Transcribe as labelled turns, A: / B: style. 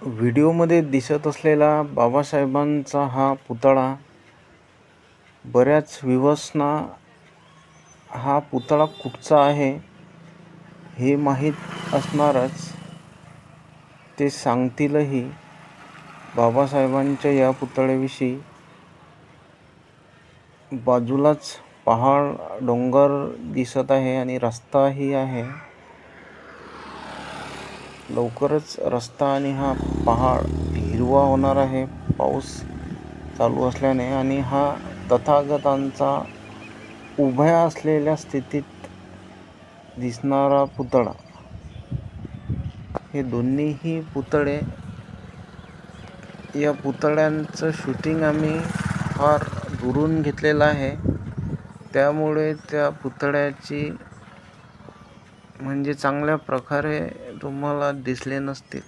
A: व्हिडिओमध्ये दिसत असलेला बाबासाहेबांचा हा पुतळा बऱ्याच व्ह्यूअर्सना हा पुतळा कुठचा आहे हे माहीत असणारच. ते सांगतीलही. बाबासाहेबांच्या या पुतळ्याविषयी बाजूलाच पहाड डोंगर दिसत आहे आणि रस्ताही आहे. लवकरच रस्ता आणि हा पहाड हिरवा होणार आहे पाऊस चालू असल्याने. आणि हा तथागतांचा उभ्या असलेल्या स्थितीत दिसणारा पुतळा. हे दोन्हीही पुतळे, या पुतळ्यांचं शूटिंग आम्ही फार दुरून घेतलेलं आहे, त्यामुळे त्या पुतळ्याची म्हणजे चांगल्या प्रकारे तुम्हाला दिसले नसतील.